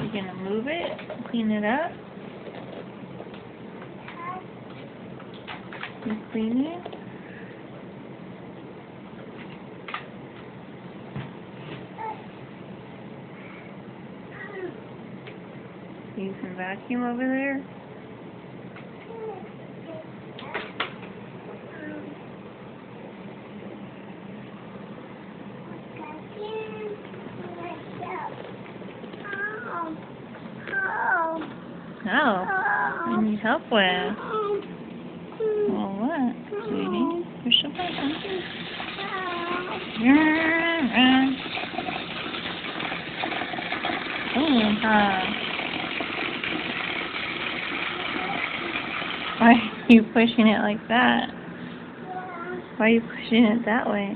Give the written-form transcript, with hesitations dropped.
You gonna move it? Clean it up? You cleaning? Use some vacuum over there? Oh, I need help with. Well, what, sweetie? Push the button. Ooh, Why are you pushing it like that? Why are you pushing it that way?